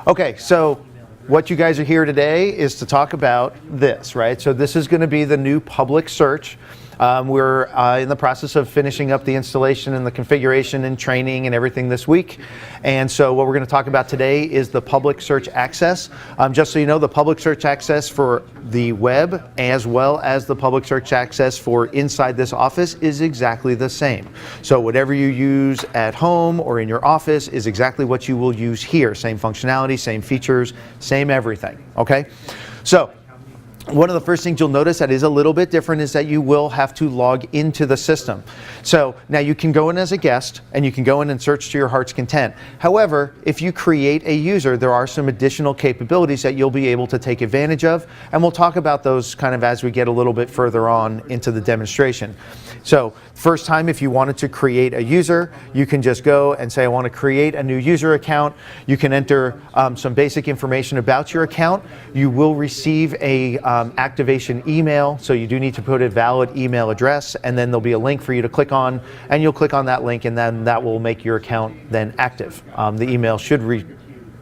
Okay, so what you guys are here today is to talk about this, right? So this is going to be the new public search. We're in the process of finishing up the installation and the configuration and training and everything this week. And so what we're going to talk about today is the public search access. Just so you know, the public search access for the web as well as the public search access for inside this office is exactly the same. So whatever you use at home or in your office is exactly what you will use here. Same functionality, same features, same everything, okay? So one of the first things you'll notice that is a little bit different is that you will have to log into the system. So now you can go in as a guest and you can go in and search to your heart's content. However, if you create a user, there are some additional capabilities that you'll be able to take advantage of, and we'll talk about those kind of as we get a little bit further on into the demonstration. So first time, if you wanted to create a user, you can just go and say, I want to create a new user account. You can enter some basic information about your account. You will receive a activation email, so you do need to put a valid email address, and then there'll be a link for you to click on, and you'll click on that link, and then that will make your account then active. The email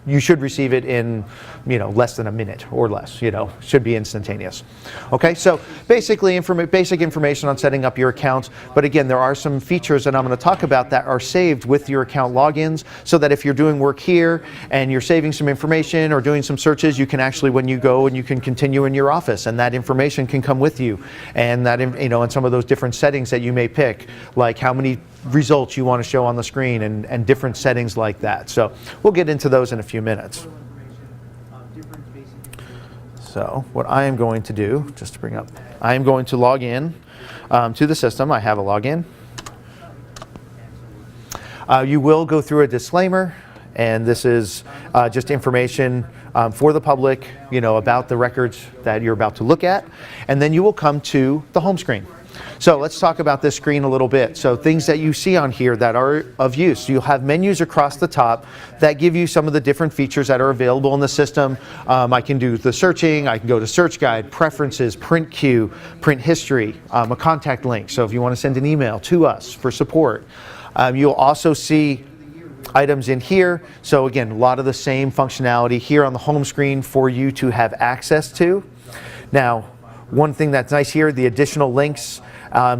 you should receive it in, less than a minute or less, should be instantaneous. Okay, so basically basic information on setting up your account, but again, there are some features that I'm going to talk about that are saved with your account logins, so that if you're doing work here and you're saving some information or doing some searches, you can actually, when you go, and you can continue in your office, and that information can come with you, and that, and some of those different settings that you may pick, like how many results you want to show on the screen and different settings like that. So we'll get into those in a few minutes. So what I am going to do, just to bring up, I am going to log in to the system. I have a login. You will go through a disclaimer, and this is just information for the public, about the records that you're about to look at, and then you will come to the home screen. So let's talk about this screen a little bit. So things that you see on here that are of use. You'll have menus across the top that give you some of the different features that are available in the system. I can do the searching, I can go to search guide, preferences, print queue, print history, a contact link. So if you want to send an email to us for support. You'll also see items in here. So again, a lot of the same functionality here on the home screen for you to have access to. Now, one thing that's nice here, the additional links,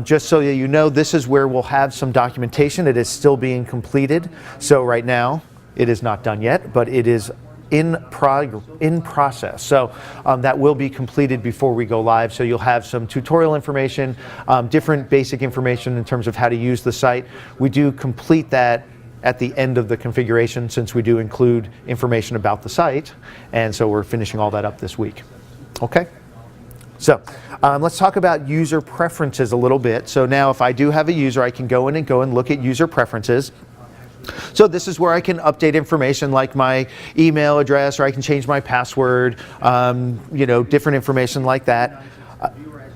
just so that you know, this is where we'll have some documentation. It is still being completed. So right now, it is not done yet, but it is in process. So that will be completed before we go live. So you'll have some tutorial information, different basic information in terms of how to use the site. We do complete that at the end of the configuration, since we do include information about the site. And so we're finishing all that up this week. Okay. So let's talk about user preferences a little bit. So now if I do have a user, I can go in and look at user preferences. So this is where I can update information like my email address, or I can change my password, different information like that.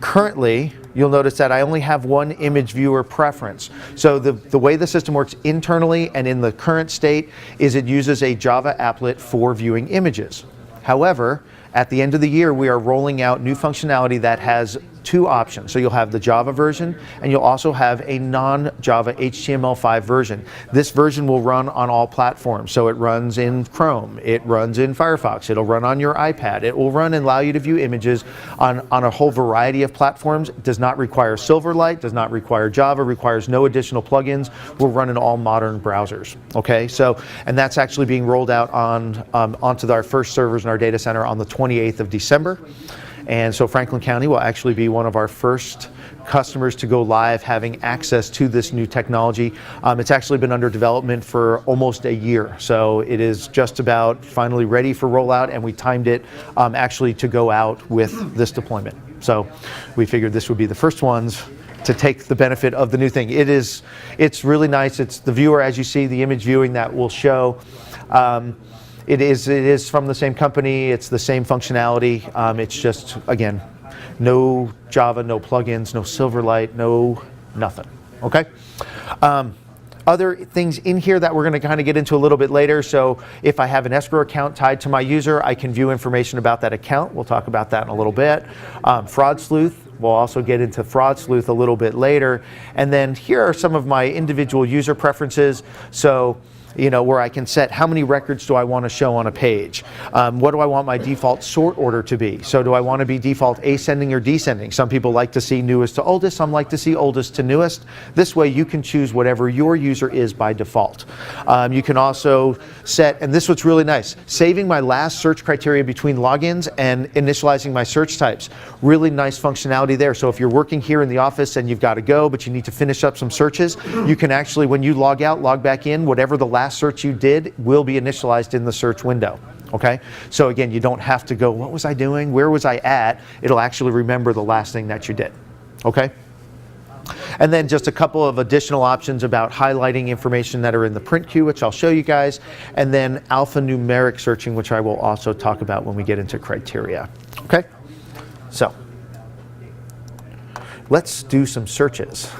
Currently, you'll notice that I only have one image viewer preference. So the way the system works internally and in the current state is it uses a Java applet for viewing images. However, at the end of the year, we are rolling out new functionality that has two options. So you'll have the Java version, and you'll also have a non-Java HTML5 version. This version will run on all platforms. So it runs in Chrome, it runs in Firefox, it'll run on your iPad, it will run and allow you to view images on a whole variety of platforms. It does not require Silverlight, does not require Java, requires no additional plugins, will run in all modern browsers. Okay, so, and that's actually being rolled out onto our first servers in our data center on the 28th of December. And so Franklin County will actually be one of our first customers to go live having access to this new technology. It's actually been under development for almost a year. So it is just about finally ready for rollout, and we timed it actually to go out with this deployment. So we figured this would be the first ones to take the benefit of the new thing. It's really nice. It's the viewer, as you see, the image viewing that will show. It is from the same company, it's the same functionality, it's just, again, no Java, no plugins, no Silverlight, no nothing, okay? Other things in here that we're going to kind of get into a little bit later. So if I have an escrow account tied to my user, I can view information about that account. We'll talk about that in a little bit. Fraud Sleuth, we'll also get into Fraud Sleuth a little bit later. And then here are some of my individual user preferences. So where I can set how many records do I want to show on a page. What do I want my default sort order to be? So do I want to be default ascending or descending? Some people like to see newest to oldest. Some like to see oldest to newest. This way you can choose whatever your user is by default. You can also set, and this is what's really nice, saving my last search criteria between logins and initializing my search types. Really nice functionality there. So if you're working here in the office and you've got to go, but you need to finish up some searches, you can actually, when you log out, log back in, whatever the last search you did will be initialized in the search window. Okay? So again, you don't have to go, what was I doing? Where was I at? It'll actually remember the last thing that you did. Okay? And then just a couple of additional options about highlighting information that are in the print queue, which I'll show you guys, and then alphanumeric searching, which I will also talk about when we get into criteria. Okay? So let's do some searches.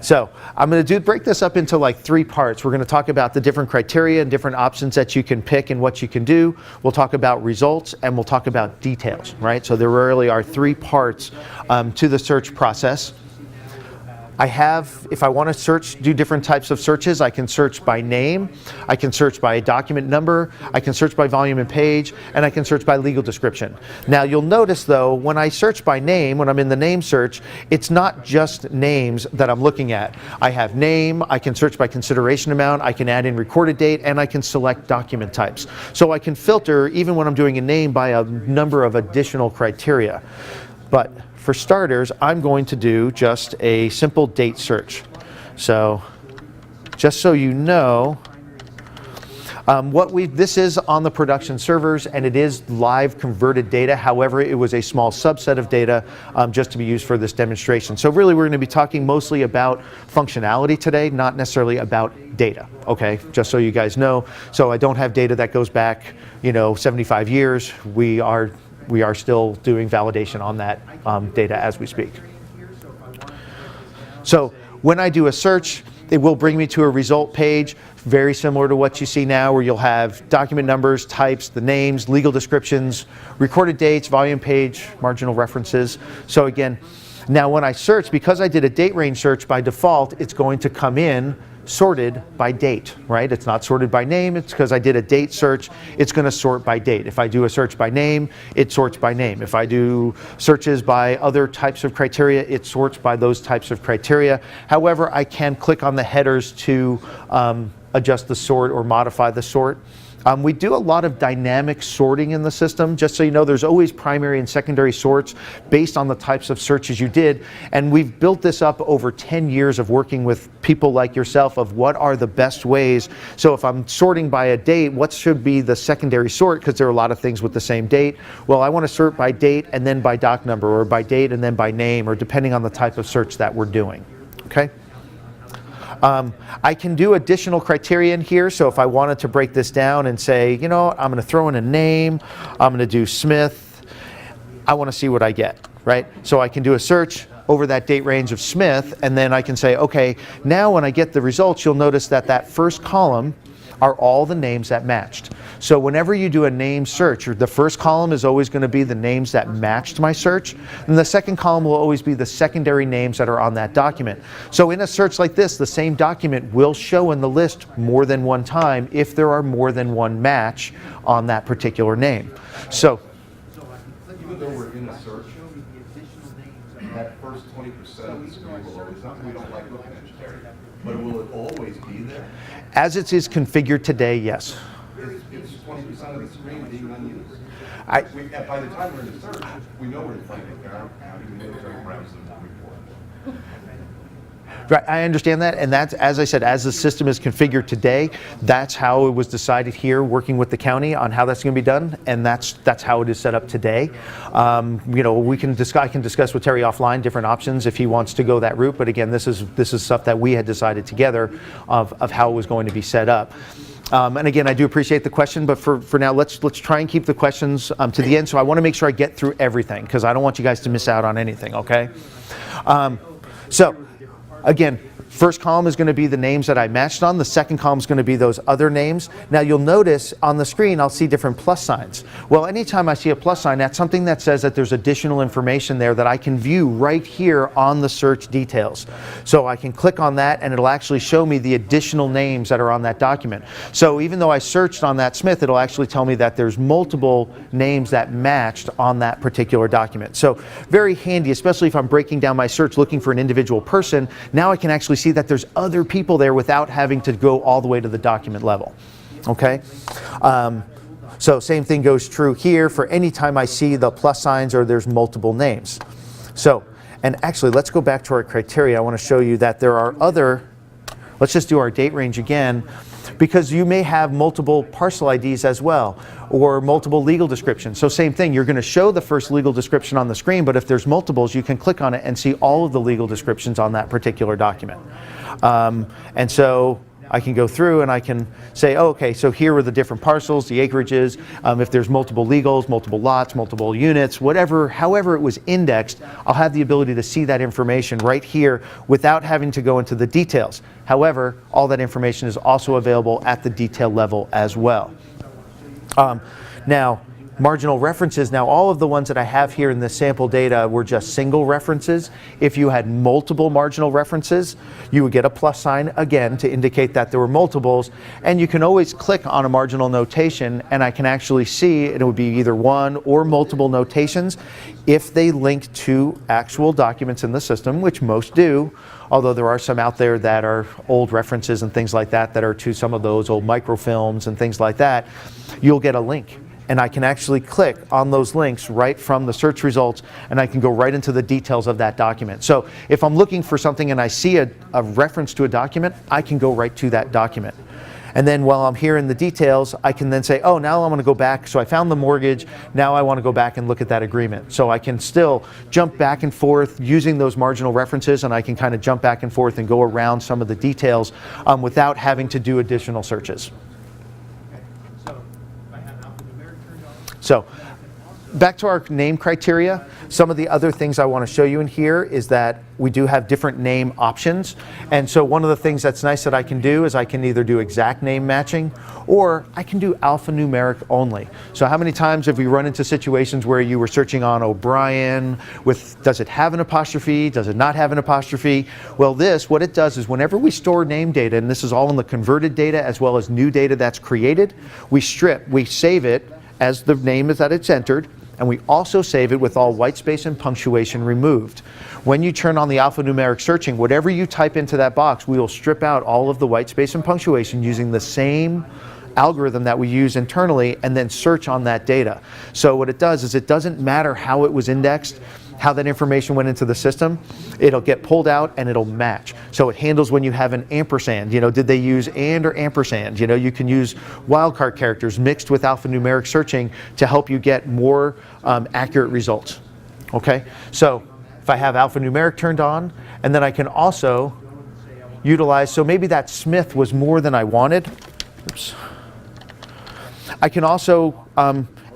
So I'm going to break this up into like 3 parts. We're going to talk about the different criteria and different options that you can pick and what you can do. We'll talk about results, and we'll talk about details, right? So there really are 3 parts to the search process. I have, if I want to search, do different types of searches, I can search by name, I can search by document number, I can search by volume and page, and I can search by legal description. Now you'll notice though, when I search by name, when I'm in the name search, it's not just names that I'm looking at. I have name, I can search by consideration amount, I can add in recorded date, and I can select document types. So I can filter, even when I'm doing a name, by a number of additional criteria. But for starters, I'm going to do just a simple date search. So just so you know, this is on the production servers, and it is live converted data. However, it was a small subset of data just to be used for this demonstration. So really, we're going to be talking mostly about functionality today, not necessarily about data, okay? Just so you guys know. So I don't have data that goes back, 75 years. We are still doing validation on that data as we speak. So when I do a search, it will bring me to a result page, very similar to what you see now, where you'll have document numbers, types, the names, legal descriptions, recorded dates, volume page, marginal references. So again, now when I search, because I did a date range search by default, it's going to come in sorted by date, right? It's not sorted by name. It's because I did a date search. It's going to sort by date. If I do a search by name, it sorts by name. If I do searches by other types of criteria, it sorts by those types of criteria. However, I can click on the headers to adjust the sort or modify the sort. We do a lot of dynamic sorting in the system. Just so you know, there's always primary and secondary sorts based on the types of searches you did. And we've built this up over 10 years of working with people like yourself of what are the best ways. So if I'm sorting by a date, what should be the secondary sort? Because there are a lot of things with the same date. Well, I want to sort by date and then by doc number, or by date and then by name, or depending on the type of search that we're doing. Okay? I can do additional criteria in here. So if I wanted to break this down and say, I'm going to throw in a name, I'm going to do Smith, I want to see what I get, right? So I can do a search over that date range of Smith, and then I can say, okay, now when I get the results, you'll notice that that first column are all the names that matched. So whenever you do a name search, the first column is always going to be the names that matched my search, and the second column will always be the secondary names that are on that document. So in a search like this, the same document will show in the list more than one time if there are more than one match on that particular name. So even though we're in a search, that first 20% of the screen will always, not that we don't like looking at it, but will it always be there? As it is configured today, yes. It's 20% of the screen being unused. By the time we're in the search, we know we're in front of the county, we know we're browsing the report. Right, I understand that, and that's, as I said, as the system is configured today, that's how it was decided here, working with the county on how that's going to be done, and that's how it is set up today. We can I can discuss with Terry offline different options if he wants to go that route, but again, this is stuff that we had decided together of how it was going to be set up. And again, I do appreciate the question, but for now, let's try and keep the questions to the end. So I want to make sure I get through everything because I don't want you guys to miss out on anything. Okay. So again, First column is going to be the names that I matched on. The second column is going to be those other names. Now you'll notice on the screen I'll see different plus signs. Well, anytime I see a plus sign, that's something that says that there's additional information there that I can view right here on the search details. So I can click on that and it'll actually show me the additional names that are on that document. So even though I searched on that Smith, it'll actually tell me that there's multiple names that matched on that particular document. So very handy, especially if I'm breaking down my search looking for an individual person. Now I can actually see that there's other people there without having to go all the way to the document level. Okay? So same thing goes true here for any time I see the plus signs or there's multiple names. So, and actually let's go back to our criteria. I want to show you that there are other, let's just do our date range again, because you may have multiple parcel IDs as well, or multiple legal descriptions. So same thing, you're going to show the first legal description on the screen, but if there's multiples, you can click on it and see all of the legal descriptions on that particular document. And so I can go through and I can say, oh, okay, so here are the different parcels, the acreages, if there's multiple legals, multiple lots, multiple units, whatever, however it was indexed, I'll have the ability to see that information right here without having to go into the details. However, all that information is also available at the detail level as well. Now, marginal references, now all of the ones that I have here in this sample data were just single references. If you had multiple marginal references, you would get a plus sign again to indicate that there were multiples, and you can always click on a marginal notation and I can actually see it would be either one or multiple notations if they link to actual documents in the system, which most do, although there are some out there that are old references and things like that that are to some of those old microfilms and things like that. You'll get a link. And I can actually click on those links right from the search results and I can go right into the details of that document. So if I'm looking for something and I see a reference to a document, I can go right to that document. And then while I'm here in the details, I can then say, oh, now I want to go back. So I found the mortgage. Now I want to go back and look at that agreement. So I can still jump back and forth using those marginal references, and I can kind of jump back and forth and go around some of the details without having to do additional searches. So back to our name criteria, some of the other things I want to show you in here is that we do have different name options. And so one of the things that's nice that I can do is I can either do exact name matching or I can do alphanumeric only. So how many times have we run into situations where you were searching on O'Brien with, does it have an apostrophe? Does it not have an apostrophe? Well, what it does is whenever we store name data, and this is all in the converted data as well as new data that's created, we save it as the name is that it's entered, and we also save it with all white space and punctuation removed. When you turn on the alphanumeric searching, whatever you type into that box, we will strip out all of the white space and punctuation using the same algorithm that we use internally and then search on that data. So what it does is it doesn't matter how it was indexed, how that information went into the system, it'll get pulled out and it'll match. So it handles when you have an ampersand, did they use and or ampersand? You can use wildcard characters mixed with alphanumeric searching to help you get more accurate results. Okay, so if I have alphanumeric turned on, and then I can also utilize, so maybe that Smith was more than I wanted. Oops. I can also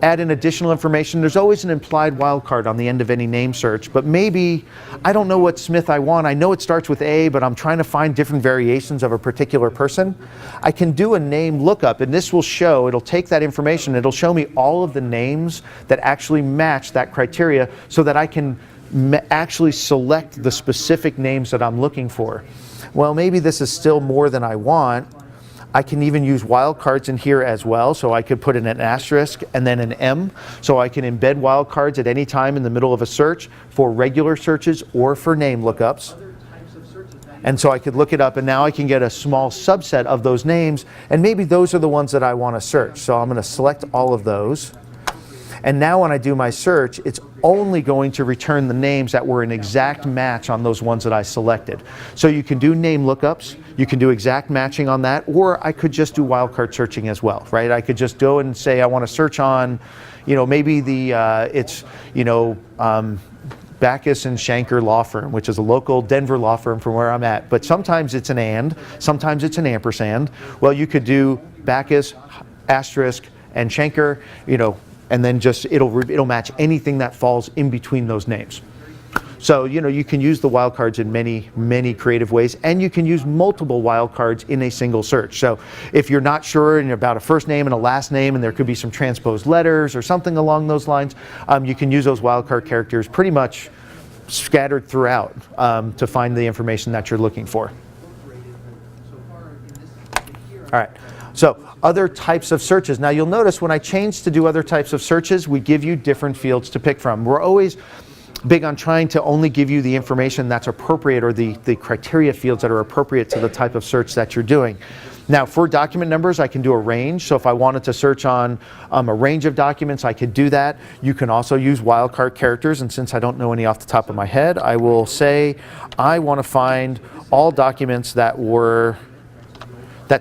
add in additional information. There's always an implied wildcard on the end of any name search, but maybe I don't know what Smith I want. I know it starts with A, but I'm trying to find different variations of a particular person. I can do a name lookup, and this will show, it'll take that information, it'll show me all of the names that actually match that criteria so that I can actually select the specific names that I'm looking for. Well, maybe this is still more than I want. I can even use wildcards in here as well, so I could put in an asterisk and then an M, so I can embed wildcards at any time in the middle of a search for regular searches or for name lookups. And so I could look it up, and now I can get a small subset of those names, and maybe those are the ones that I want to search. So I'm going to select all of those. And now when I do my search, it's only going to return the names that were an exact match on those ones that I selected. So you can do name lookups, you can do exact matching on that, or I could just do wildcard searching as well, right? I could just go and say I want to search on, maybe it's Backus and Shanker Law Firm, which is a local Denver law firm from where I'm at. But sometimes it's an and, sometimes it's an ampersand. Well, you could do Backus, asterisk, and Shanker, and then just it'll match anything that falls in between those names. So, you know, you can use the wildcards in many, many creative ways, and you can use multiple wildcards in a single search. So if you're not sure about a first name and a last name, and there could be some transposed letters or something along those lines, you can use those wildcard characters pretty much scattered throughout to find the information that you're looking for. All right, so other types of searches. Now you'll notice when I change to do other types of searches, we give you different fields to pick from. We're always big on trying to only give you the information that's appropriate, or the criteria fields that are appropriate to the type of search that you're doing. Now for document numbers, I can do a range. So if I wanted to search on a range of documents, I could do that. You can also use wildcard characters, and since I don't know any off the top of my head, I will say I want to find all documents that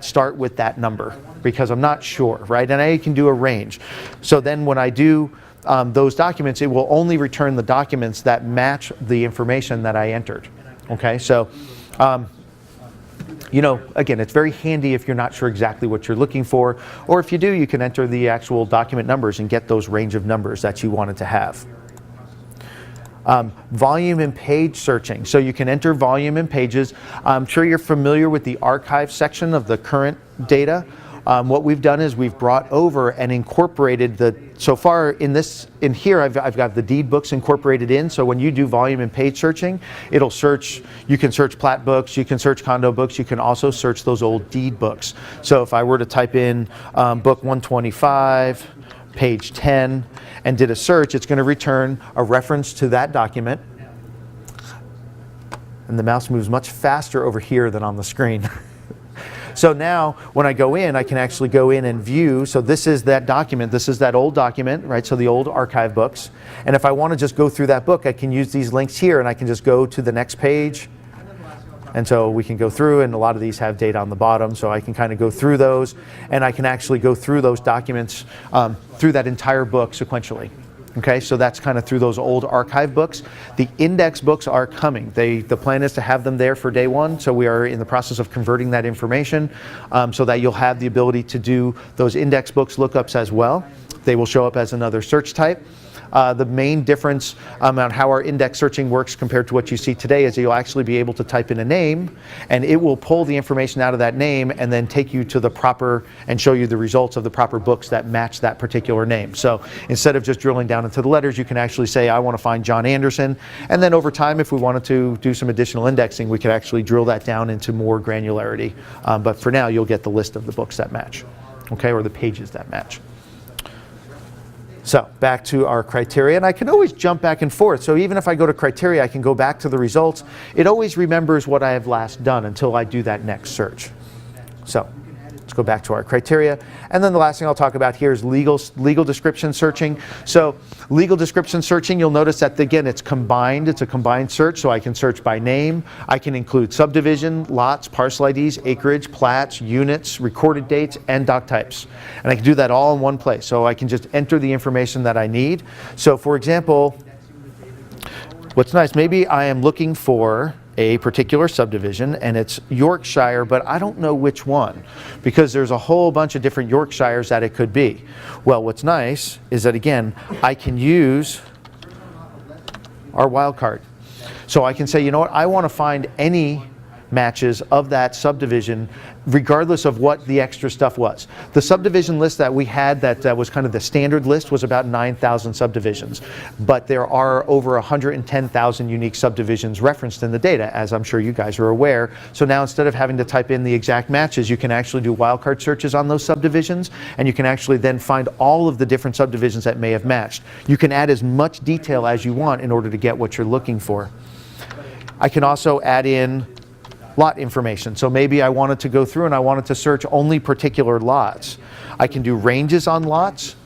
start with that number, because I'm not sure, right? And I can do a range. So then when I do those documents, it will only return the documents that match the information that I entered. Okay, so you know, again, it's very handy if you're not sure exactly what you're looking for, or if you do, you can enter the actual document numbers and get those range of numbers that you wanted to have. Volume and page searching. So you can enter volume and pages. I'm sure you're familiar with the archive section of the current data. What we've done is we've brought over and incorporated so far in here I've got the deed books incorporated in. So when you do volume and page searching, it'll search, you can search plat books, you can search condo books, you can also search those old deed books. So if I were to type in book 125, page 10, and did a search, it's going to return a reference to that document. And the mouse moves much faster over here than on the screen. So now when I go in, I can actually go in and view. So this is that document. This is that old document, right? So the old archive books. And if I want to just go through that book, I can use these links here, and I can just go to the next page. And so we can go through, and a lot of these have data on the bottom, so I can kind of go through those, and I can actually go through those documents through that entire book sequentially. Okay, so that's kind of through those old archive books. The index books are coming. The plan is to have them there for day one, so we are in the process of converting that information so that you'll have the ability to do those index books lookups as well. They will show up as another search type. The main difference on how our index searching works compared to what you see today is you'll actually be able to type in a name, and it will pull the information out of that name and then take you to the proper, and show you the results of the proper books that match that particular name. So instead of just drilling down into the letters, you can actually say, I want to find John Anderson. And then over time, if we wanted to do some additional indexing, we could actually drill that down into more granularity. But for now, you'll get the list of the books that match, okay, or the pages that match. So back to our criteria, and I can always jump back and forth. So even if I go to criteria, I can go back to the results. It always remembers what I have last done until I do that next search. So let's go back to our criteria. And then the last thing I'll talk about here is legal description searching. So legal description searching, you'll notice that again, it's combined. It's a combined search, so I can search by name. I can include subdivision, lots, parcel IDs, acreage, plats, units, recorded dates, and doc types. And I can do that all in one place. So I can just enter the information that I need. So for example, what's nice, maybe I am looking for a particular subdivision, and it's Yorkshire, but I don't know which one, because there's a whole bunch of different Yorkshires that it could be. Well, what's nice is that, again, I can use our wildcard. So I can say, you know what, I want to find any matches of that subdivision regardless of what the extra stuff was. The subdivision list that we had that was kind of the standard list was about 9,000 subdivisions, but there are over 110,000 unique subdivisions referenced in the data, as I'm sure you guys are aware. So now instead of having to type in the exact matches, you can actually do wildcard searches on those subdivisions, and you can actually then find all of the different subdivisions that may have matched. You can add as much detail as you want in order to get what you're looking for. I can also add in lot information. So maybe I wanted to go through and I wanted to search only particular lots. I can do ranges on lots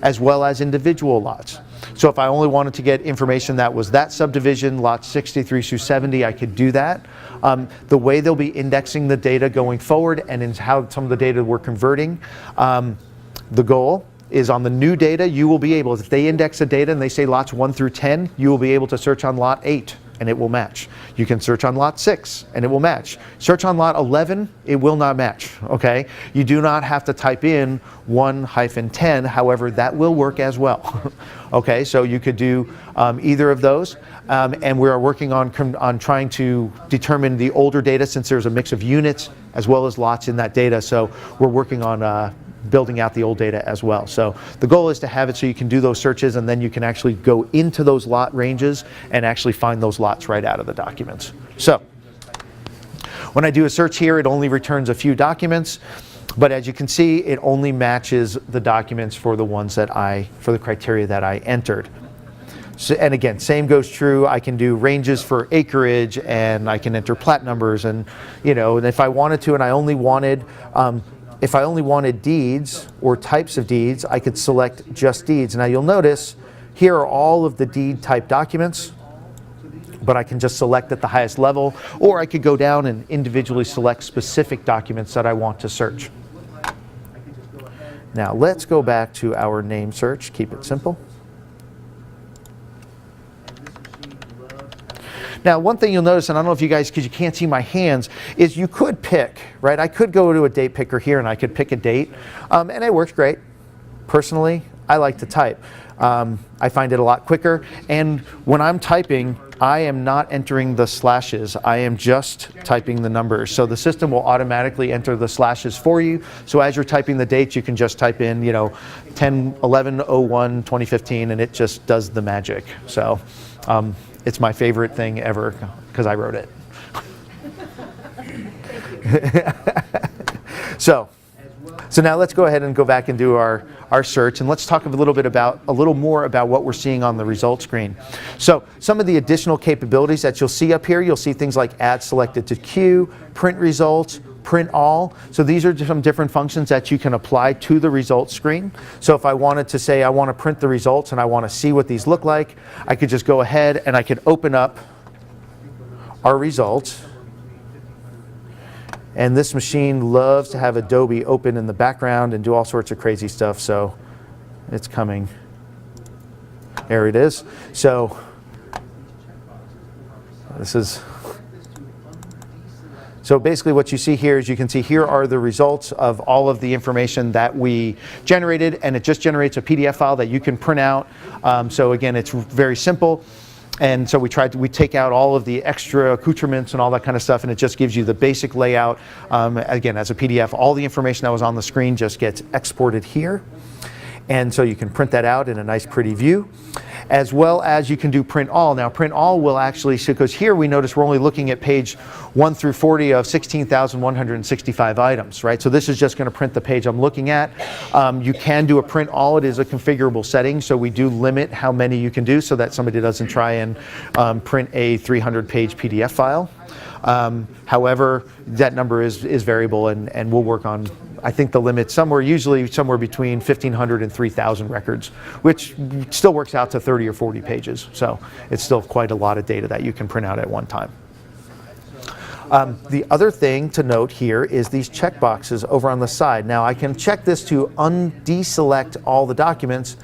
as well as individual lots. So if I only wanted to get information that was that subdivision, lots 63 through 70, I could do that. The way they'll be indexing the data going forward, and in how some of the data we're converting, the goal is on the new data, you will be able, if they index the data and they say lots 1 through 10, you will be able to search on lot 8 and it will match. You can search on lot 6 and it will match. Search on lot 11, it will not match, okay? You do not have to type in 1-10, however, that will work as well. Okay, so you could do either of those. And we are working on trying to determine the older data, since there's a mix of units as well as lots in that data. So we're working on building out the old data as well. So the goal is to have it so you can do those searches, and then you can actually go into those lot ranges and actually find those lots right out of the documents. So when I do a search here, it only returns a few documents, but as you can see, it only matches the documents for the ones that for the criteria that I entered. So, and again, same goes true. I can do ranges for acreage, and I can enter plat numbers, and and if I wanted to, and I only wanted if I only wanted deeds or types of deeds, I could select just deeds. Now you'll notice here are all of the deed type documents, but I can just select at the highest level, or I could go down and individually select specific documents that I want to search. Now let's go back to our name search, keep it simple. Now, one thing you'll notice, and I don't know if you guys, because you can't see my hands, is you could pick, right? I could go to a date picker here and I could pick a date, and it works great. Personally, I like to type. I find it a lot quicker, and when I'm typing, I am not entering the slashes. I am just typing the numbers. So the system will automatically enter the slashes for you. So as you're typing the dates, you can just type in, 10/11/01/2015, and it just does the magic. So it's my favorite thing ever because I wrote it. So now let's go ahead and go back and do our search, and let's talk a little more about what we're seeing on the result screen. So some of the additional capabilities that you'll see up here, you'll see things like add selected to queue, print results, print all. So these are some different functions that you can apply to the results screen. So if I wanted to say I want to print the results and I want to see what these look like, I could just go ahead and I could open up our results. And this machine loves to have Adobe open in the background and do all sorts of crazy stuff, so it's coming. There it is. So So basically what you see here is, you can see here are the results of all of the information that we generated, and it just generates a PDF file that you can print out. So again, it's very simple. And so we take out all of the extra accoutrements and all that kind of stuff, and it just gives you the basic layout. Again, as a PDF, all the information that was on the screen just gets exported here. And so you can print that out in a nice pretty view, as well as you can do print all. Now print all will actually, because here we notice we're only looking at page 1 through 40 of 16,165 items, right? So this is just going to print the page I'm looking at. You can do a print all. It is a configurable setting, so we do limit how many you can do so that somebody doesn't try and print a 300-page PDF file. However, that number is variable, and we'll work on, I think the limit usually somewhere between 1,500 and 3,000 records, which still works out to 30 or 40 pages. So it's still quite a lot of data that you can print out at one time. The other thing to note here is these checkboxes over on the side. Now I can check this to deselect all the documents,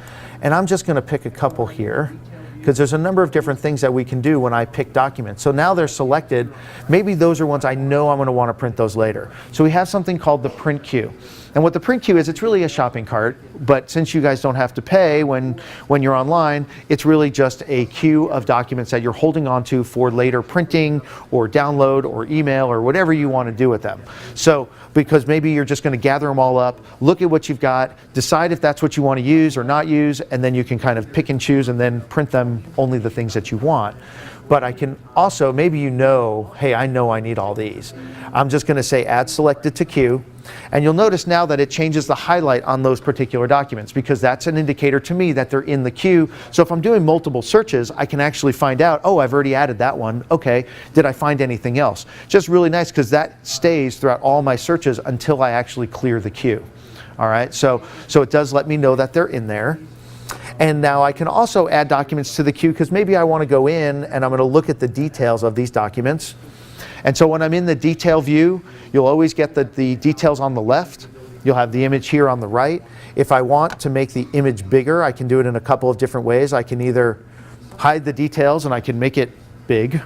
and I'm just going to pick a couple here, because there's a number of different things that we can do when I pick documents. So now they're selected. Maybe those are ones I know I'm going to want to print those later. So we have something called the print queue. And what the print queue is, it's really a shopping cart, but since you guys don't have to pay when you're online, it's really just a queue of documents that you're holding onto for later printing or download or email or whatever you want to do with them. So because maybe you're just going to gather them all up, look at what you've got, decide if that's what you want to use or not use, and then you can kind of pick and choose and then print them only the things that you want. But I can also, maybe hey, I know I need all these. I'm just going to say add selected to queue. And you'll notice now that it changes the highlight on those particular documents, because that's an indicator to me that they're in the queue. So if I'm doing multiple searches, I can actually find out, oh, I've already added that one. Okay, did I find anything else? Just really nice, because that stays throughout all my searches until I actually clear the queue. All right, so it does let me know that they're in there. And now I can also add documents to the queue, because maybe I want to go in and I'm going to look at the details of these documents. And so when I'm in the detail view, you'll always get the details on the left. You'll have the image here on the right. If I want to make the image bigger, I can do it in a couple of different ways. I can either hide the details and I can make it big.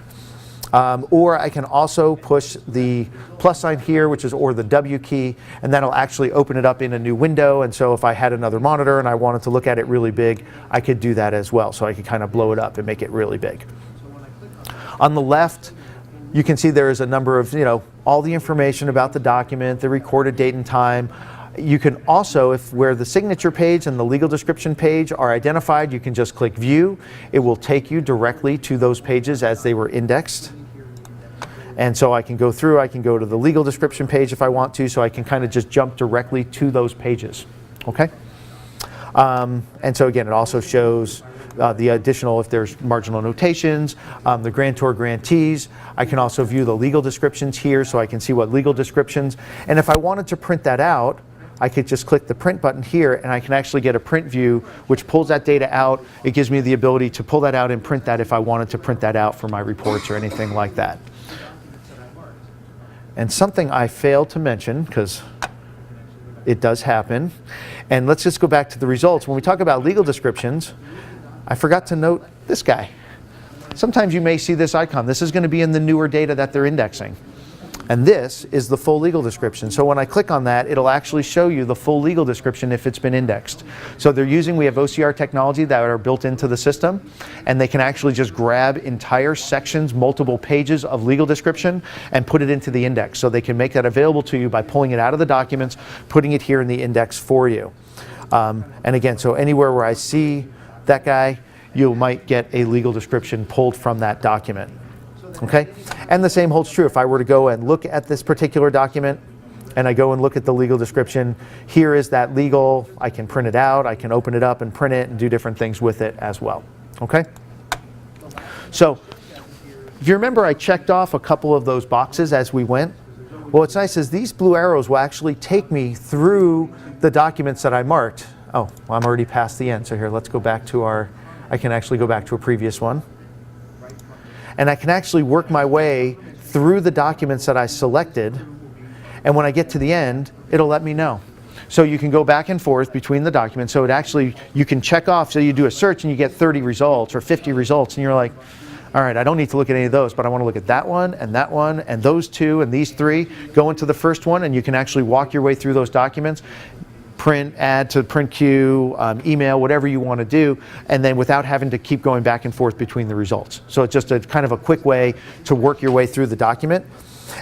Or I can also push the plus sign here, which is or the W key, and that'll actually open it up in a new window. And so if I had another monitor and I wanted to look at it really big, I could do that as well. So I could kind of blow it up and make it really big. On the left, you can see there is a number of, all the information about the document, the recorded date and time. You can also, where the signature page and the legal description page are identified, you can just click View. It will take you directly to those pages as they were indexed. And so I can go through, I can go to the legal description page if I want to, so I can kind of just jump directly to those pages, okay? And so again, it also shows the additional, if there's marginal notations, the grantor grantees. I can also view the legal descriptions here, so I can see what legal descriptions. And if I wanted to print that out, I could just click the print button here and I can actually get a print view which pulls that data out. It gives me the ability to pull that out and print that if I wanted to print that out for my reports or anything like that. And something I failed to mention, because it does happen, and let's just go back to the results. When we talk about legal descriptions, I forgot to note this guy. Sometimes you may see this icon. This is going to be in the newer data that they're indexing. And this is the full legal description. So when I click on that, it'll actually show you the full legal description if it's been indexed. So we have OCR technology that are built into the system, and they can actually just grab entire sections, multiple pages of legal description, and put it into the index. So they can make that available to you by pulling it out of the documents, putting it here in the index for you. And again, so anywhere where I see that guy, you might get a legal description pulled from that document. Okay, and the same holds true if I were to go and look at this particular document and I go and look at the legal description. Here is that legal. I can print it out, I can open it up and print it and do different things with it as well. Okay, so if you remember, I checked off a couple of those boxes as we went. Well, what's nice is these blue arrows will actually take me through the documents that I marked. Oh, well, I'm already past the end, so here, let's go back to I can actually go back to a previous one. And I can actually work my way through the documents that I selected. And when I get to the end, it'll let me know. So you can go back and forth between the documents. So you can check off, so you do a search and you get 30 results or 50 results. And you're like, all right, I don't need to look at any of those, but I want to look at that one and those two and these three. Go into the first one and you can actually walk your way through those documents. Print, add to print queue, email, whatever you want to do, and then without having to keep going back and forth between the results. So it's just a kind of a quick way to work your way through the document.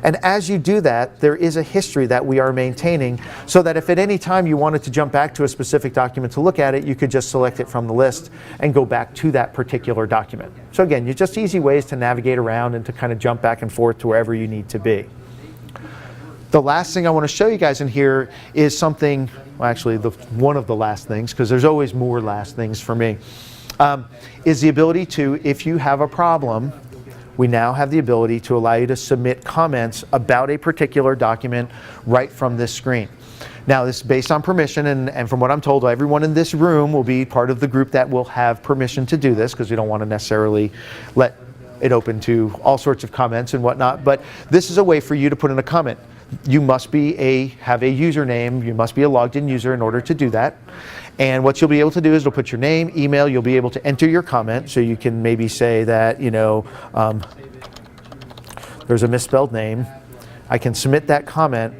And as you do that, there is a history that we are maintaining so that if at any time you wanted to jump back to a specific document to look at it, you could just select it from the list and go back to that particular document. So again, you're just easy ways to navigate around and to kind of jump back and forth to wherever you need to be. The last thing I want to show you guys in here is something, well, actually one of the last things, because there's always more last things for me, is the ability to, if you have a problem, we now have the ability to allow you to submit comments about a particular document right from this screen. Now, this is based on permission, and from what I'm told, everyone in this room will be part of the group that will have permission to do this, because we don't want to necessarily let it open to all sorts of comments and whatnot, but this is a way for you to put in a comment. You must have a username, you must be a logged in user in order to do that. And what you'll be able to do is you'll put your name, email, you'll be able to enter your comment. So you can maybe say that, there's a misspelled name. I can submit that comment.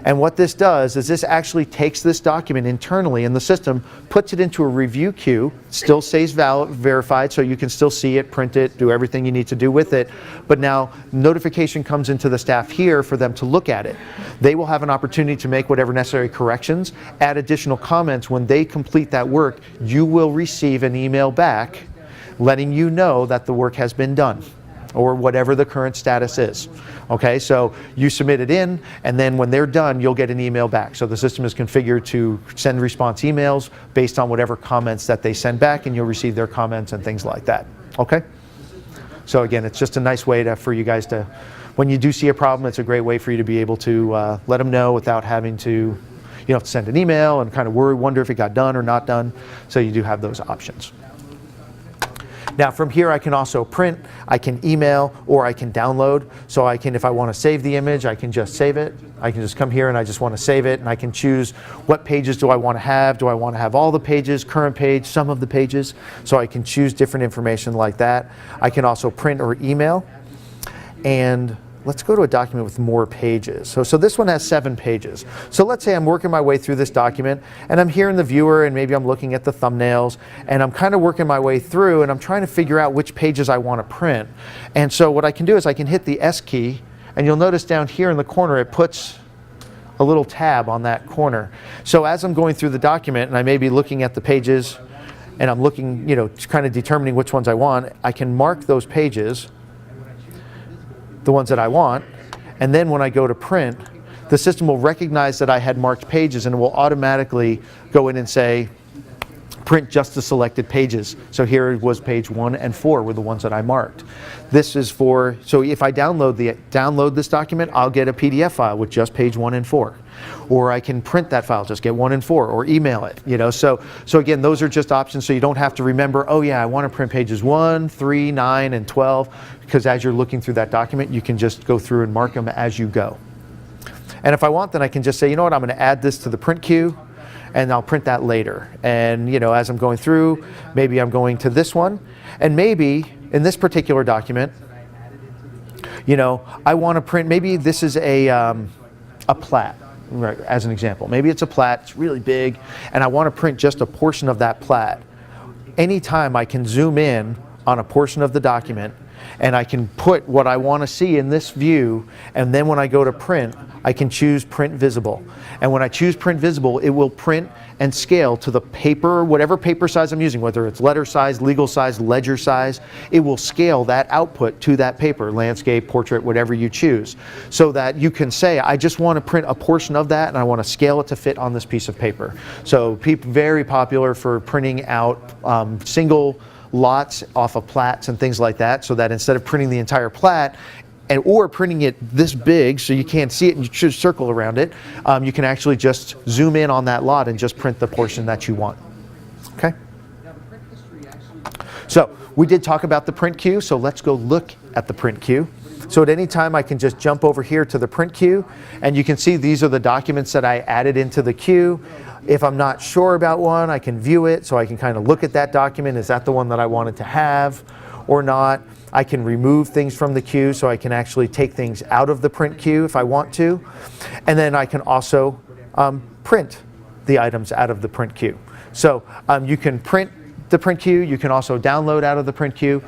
And what this does is this actually takes this document internally in the system, puts it into a review queue, still stays verified, so you can still see it, print it, do everything you need to do with it. But now notification comes into the staff here for them to look at it. They will have an opportunity to make whatever necessary corrections, add additional comments. When they complete that work, you will receive an email back letting you know that the work has been done, or whatever the current status is. Okay, so you submit it in, and then when they're done, you'll get an email back. So the system is configured to send response emails based on whatever comments that they send back, and you'll receive their comments and things like that. Okay? So again, it's just a nice way for you guys to, when you do see a problem, it's a great way for you to be able to let them know without having to, send an email and kind of wonder if it got done or not done. So you do have those options. Now from here I can also print, I can email, or I can download. So I can, if I want to save the image, I can just save it. I can just come here and I just want to save it, and I can choose what pages do I want to have. Do I want to have all the pages, current page, some of the pages? So I can choose different information like that. I can also print or email. And let's go to a document with more pages. So this one has 7 pages. So let's say I'm working my way through this document, and I'm here in the viewer, and maybe I'm looking at the thumbnails, and I'm kind of working my way through, and I'm trying to figure out which pages I want to print. And so what I can do is I can hit the S key, and you'll notice down here in the corner it puts a little tab on that corner. So as I'm going through the document, and I may be looking at the pages, and I'm looking, kind of determining which ones I want, I can mark those pages, the ones that I want, and then when I go to print, the system will recognize that I had marked pages, and it will automatically go in and say, print just the selected pages. So here was page 1 and 4 were the ones that I marked. This is for, so if I download this document, I'll get a PDF file with just page 1 and 4. Or I can print that file, just get 1 and 4, or email it. So again, those are just options, so you don't have to remember, oh yeah, I want to print pages 1, 3, 9, and 12, because as you're looking through that document, you can just go through and mark them as you go. And if I want, then I can just say, you know what, I'm going to add this to the print queue, and I'll print that later. And as I'm going through, maybe I'm going to this one, and maybe in this particular document, I want to print, maybe this is a plat, right, as an example. Maybe it's a plat, it's really big, and I want to print just a portion of that plat. Anytime I can zoom in on a portion of the document, and I can put what I want to see in this view, and then when I go to print, I can choose print visible. And when I choose print visible, it will print and scale to the paper, whatever paper size I'm using, whether it's letter size, legal size, ledger size, it will scale that output to that paper, landscape, portrait, whatever you choose, so that you can say, I just want to print a portion of that and I want to scale it to fit on this piece of paper. So very popular for printing out single lots off of plats and things like that, so that instead of printing the entire plat, or printing it this big so you can't see it and you choose circle around it, you can actually just zoom in on that lot and just print the portion that you want. Okay? So we did talk about the print queue, so let's go look at the print queue. So at any time I can just jump over here to the print queue, and you can see these are the documents that I added into the queue. If I'm not sure about one, I can view it, so I can kind of look at that document. Is that the one that I wanted to have or not? I can remove things from the queue, so I can actually take things out of the print queue if I want to. And then I can also print the items out of the print queue. So you can print the print queue, you can also download out of the print queue.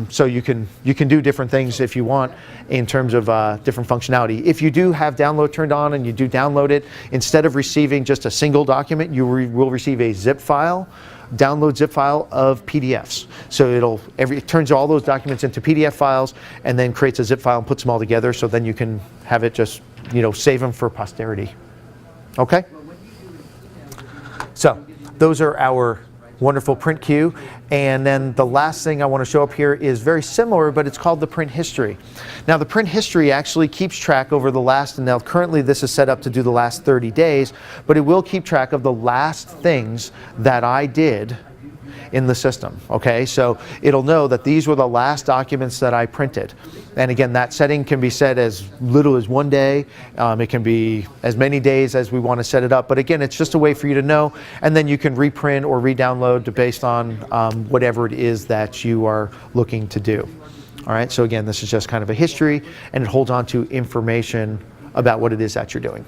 So you can do different things if you want in terms of different functionality. If you do have download turned on and you do download it, instead of receiving just a single document, you will receive a zip file. Download zip file of PDFs. So it turns all those documents into PDF files and then creates a zip file and puts them all together, so then you can have it just, save them for posterity. Okay? So those are our wonderful print queue. And then the last thing I want to show up here is very similar, but it's called the print history. Now the print history actually keeps track over the last, and now currently this is set up to do the last 30 days, but it will keep track of the last things that I did in the system. Okay, so it'll know that these were the last documents that I printed. And again, that setting can be set as little as 1 day. It can be as many days as we want to set it up. But again, it's just a way for you to know, and then you can reprint or re-download based on whatever it is that you are looking to do. All right, so again, this is just kind of a history, and it holds on to information about what it is that you're doing.